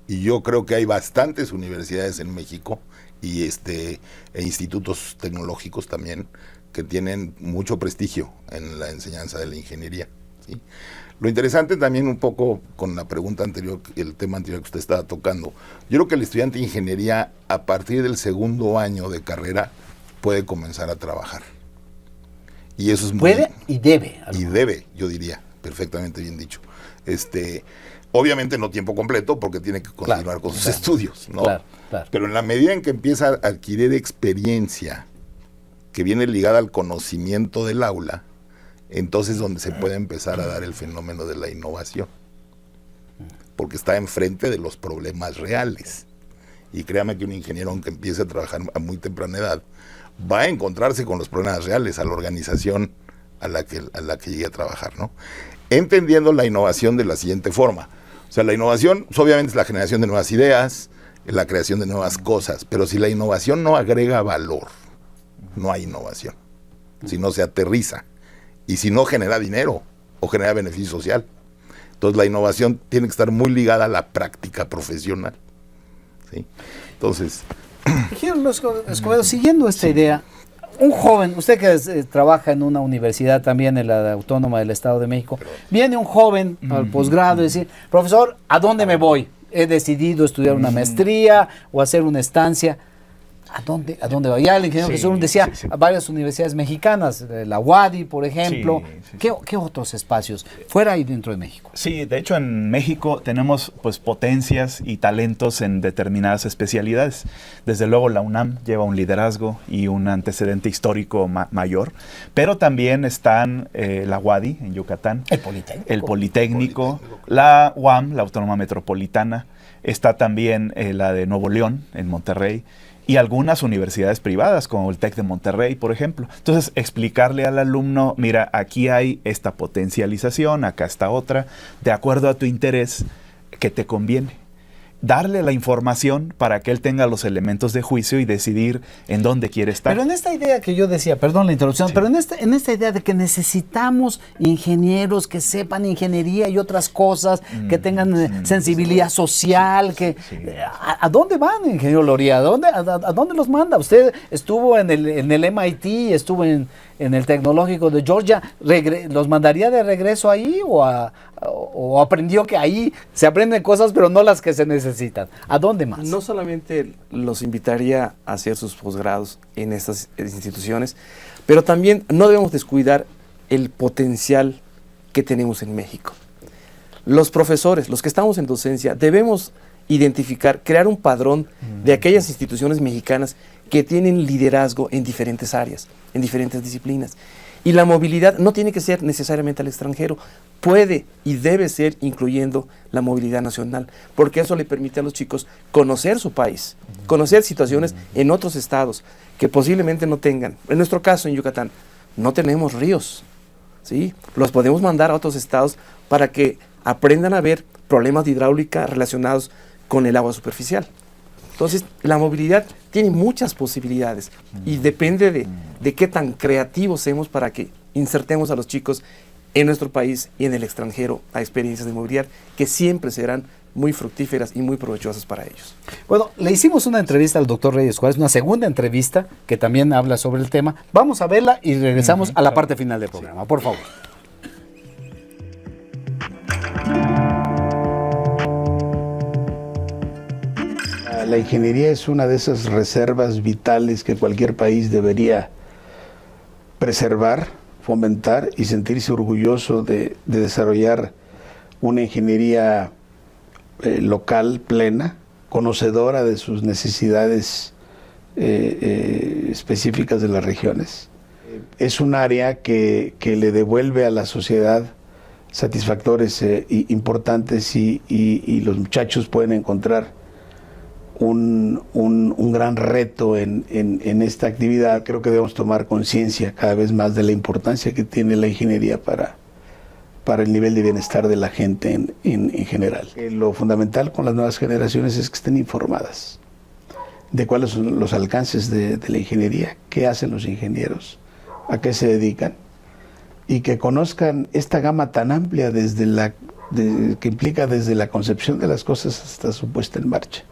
Speaker 3: Y yo creo que hay bastantes universidades en México y e institutos tecnológicos también que tienen mucho prestigio en la enseñanza de la ingeniería, ¿sí? Lo interesante también un poco con la pregunta anterior, el tema anterior que usted estaba tocando, yo creo que el estudiante de ingeniería a partir del 2º año de carrera puede comenzar a trabajar. Y eso es muy...
Speaker 1: Puede y debe.
Speaker 3: Y debe, yo diría, perfectamente bien dicho. Obviamente no tiempo completo porque tiene que continuar con sus estudios, ¿no?
Speaker 1: Claro.
Speaker 3: Pero en la medida en que empieza a adquirir experiencia que viene ligada al conocimiento del aula, entonces es donde se puede empezar a dar el fenómeno de la innovación. Porque está enfrente de los problemas reales. Y créame que un ingeniero, aunque empiece a trabajar a muy temprana edad, va a encontrarse con los problemas reales a la organización a la que llegue a trabajar, ¿no? Entendiendo la innovación de la siguiente forma. O sea, la innovación pues, obviamente es la generación de nuevas ideas, la creación de nuevas cosas, pero si la innovación no agrega valor, no hay innovación. Si no se aterriza y si no genera dinero o genera beneficio social. Entonces la innovación tiene que estar muy ligada a la práctica profesional, ¿sí? Entonces...
Speaker 1: Escobedo, siguiendo esta idea, un joven, usted que trabaja en una universidad también, en la Autónoma del Estado de México, viene un joven al posgrado y dice, profesor, ¿a dónde me voy? He decidido estudiar una maestría o hacer una estancia. ¿A dónde va? Ya el ingeniero Jesús decía varias universidades mexicanas, la UADY, por ejemplo. ¿Qué otros espacios fuera y dentro de México?
Speaker 4: Sí, de hecho en México tenemos pues potencias y talentos en determinadas especialidades. Desde luego la UNAM lleva un liderazgo y un antecedente histórico mayor, pero también están la UADY en Yucatán, el Politécnico, la UAM, la Autónoma Metropolitana, está también la de Nuevo León en Monterrey, y algunas universidades privadas, como el TEC de Monterrey, por ejemplo. Entonces, explicarle al alumno, mira, aquí hay esta potencialización, acá está otra, de acuerdo a tu interés, que te conviene. Darle la información para que él tenga los elementos de juicio y decidir en dónde quiere estar.
Speaker 1: Pero en esta idea que yo decía, perdón la interrupción, pero en esta idea de que necesitamos ingenieros que sepan ingeniería y otras cosas, que tengan sensibilidad social, ¿a dónde van, ingeniero Loria? ¿A dónde los manda? Usted estuvo en el MIT, estuvo en en el Tecnológico de Georgia, ¿los mandaría de regreso ahí o aprendió que ahí se aprenden cosas pero no las que se necesitan? ¿A dónde más?
Speaker 2: No solamente los invitaría a hacer sus posgrados en estas instituciones, pero también no debemos descuidar el potencial que tenemos en México. Los profesores, los que estamos en docencia, debemos identificar, crear un padrón de aquellas instituciones mexicanas que tienen liderazgo en diferentes áreas, en diferentes disciplinas. Y la movilidad no tiene que ser necesariamente al extranjero, puede y debe ser incluyendo la movilidad nacional, porque eso le permite a los chicos conocer su país, conocer situaciones en otros estados que posiblemente no tengan. En nuestro caso, en Yucatán, no tenemos ríos, ¿sí? Los podemos mandar a otros estados para que aprendan a ver problemas de hidráulica relacionados con el agua superficial. Entonces, la movilidad tiene muchas posibilidades y depende de qué tan creativos seamos para que insertemos a los chicos en nuestro país y en el extranjero a experiencias de movilidad que siempre serán muy fructíferas y muy provechosas para ellos.
Speaker 1: Bueno, le hicimos una entrevista al doctor Reyes Juárez, una segunda entrevista que también habla sobre el tema. Vamos a verla y regresamos a la parte final del programa, por favor.
Speaker 6: La ingeniería es una de esas reservas vitales que cualquier país debería preservar, fomentar y sentirse orgulloso de desarrollar una ingeniería local plena, conocedora de sus necesidades específicas de las regiones. Es un área que le devuelve a la sociedad satisfactores importantes y los muchachos pueden encontrar un gran reto en esta actividad. Creo que debemos tomar conciencia cada vez más de la importancia que tiene la ingeniería para el nivel de bienestar de la gente en general. Lo fundamental con las nuevas generaciones es que estén informadas de cuáles son los alcances de la ingeniería, qué hacen los ingenieros, a qué se dedican, y que conozcan esta gama tan amplia que implica desde la concepción de las cosas hasta su puesta en marcha,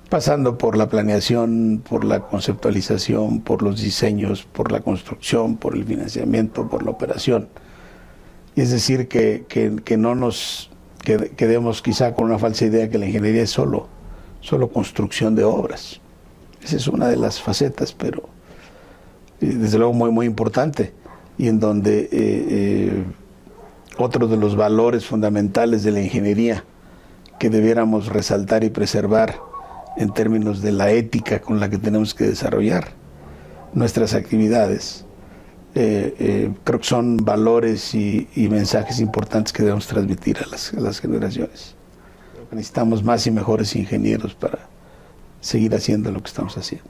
Speaker 6: pasando por la planeación, por la conceptualización, por los diseños, por la construcción, por el financiamiento, por la operación. Y es decir, que no nos quedemos quizá con una falsa idea que la ingeniería es solo construcción de obras. Esa es una de las facetas, pero desde luego muy, muy importante, y en donde otro de los valores fundamentales de la ingeniería que debiéramos resaltar y preservar en términos de la ética con la que tenemos que desarrollar nuestras actividades. Creo que son valores y mensajes importantes que debemos transmitir a las generaciones. Creo que necesitamos más y mejores ingenieros para seguir haciendo lo que estamos haciendo.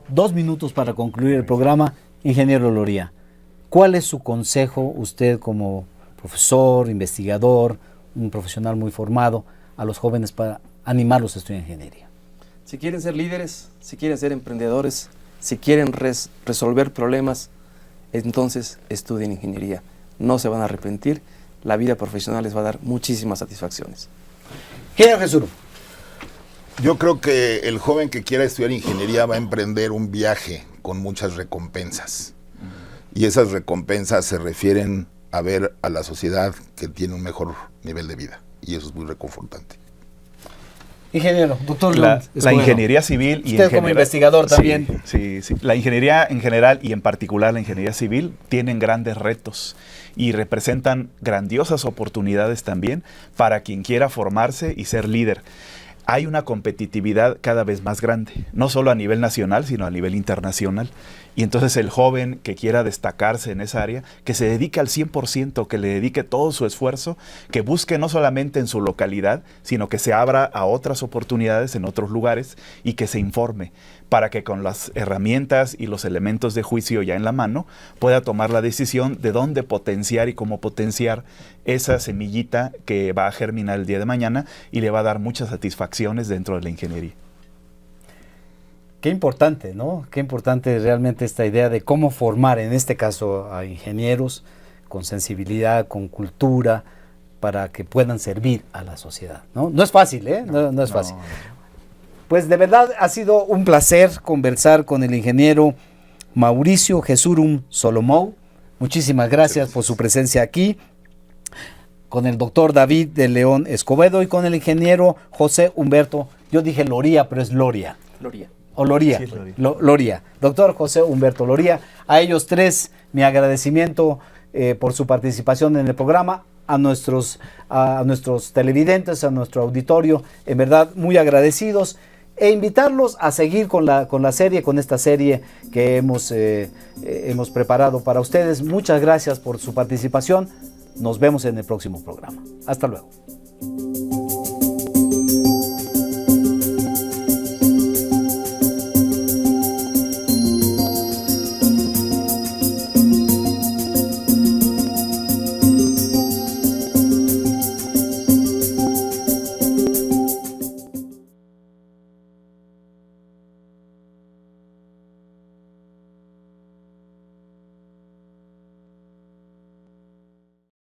Speaker 1: Dos minutos para concluir el programa. Ingeniero Loría, ¿cuál es su consejo, usted como profesor, investigador, un profesional muy formado, a los jóvenes para animarlos a estudiar ingeniería?
Speaker 2: Si quieren ser líderes, si quieren ser emprendedores, si quieren resolver problemas, entonces estudien ingeniería. No se van a arrepentir, la vida profesional les va a dar muchísimas satisfacciones.
Speaker 1: Ingeniero Jesús.
Speaker 3: Yo creo que el joven que quiera estudiar ingeniería va a emprender un viaje con muchas recompensas. Y esas recompensas se refieren a ver a la sociedad que tiene un mejor nivel de vida. Y eso es muy reconfortante.
Speaker 1: Ingeniero, doctor
Speaker 4: la ingeniería civil y
Speaker 1: usted como investigador también.
Speaker 4: Sí. La ingeniería en general y en particular la ingeniería civil tienen grandes retos y representan grandiosas oportunidades también para quien quiera formarse y ser líder. Hay una competitividad cada vez más grande, no solo a nivel nacional, sino a nivel internacional. Y entonces el joven que quiera destacarse en esa área, que se dedique al 100%, que le dedique todo su esfuerzo, que busque no solamente en su localidad, sino que se abra a otras oportunidades en otros lugares y que se informe, para que con las herramientas y los elementos de juicio ya en la mano, pueda tomar la decisión de dónde potenciar y cómo potenciar esa semillita que va a germinar el día de mañana y le va a dar muchas satisfacciones dentro de la ingeniería.
Speaker 1: Qué importante, ¿no? Qué importante realmente esta idea de cómo formar, en este caso, a ingenieros con sensibilidad, con cultura, para que puedan servir a la sociedad, ¿no? No es fácil, ¿eh? No es fácil. Pues de verdad ha sido un placer conversar con el ingeniero Mauricio Jesurum Solomou. Muchísimas gracias por su presencia aquí. Con el doctor David de León Escobedo y con el ingeniero José Humberto, yo dije Loría, pero es Loria.
Speaker 2: Loría.
Speaker 1: O Loría.
Speaker 4: Sí, Loría.
Speaker 1: Loría. Doctor José Humberto Loría, a ellos tres mi agradecimiento por su participación en el programa, a nuestros televidentes, a nuestro auditorio, en verdad muy agradecidos, e invitarlos a seguir con esta serie que hemos preparado para ustedes. Muchas gracias por su participación. Nos vemos en el próximo programa. Hasta luego.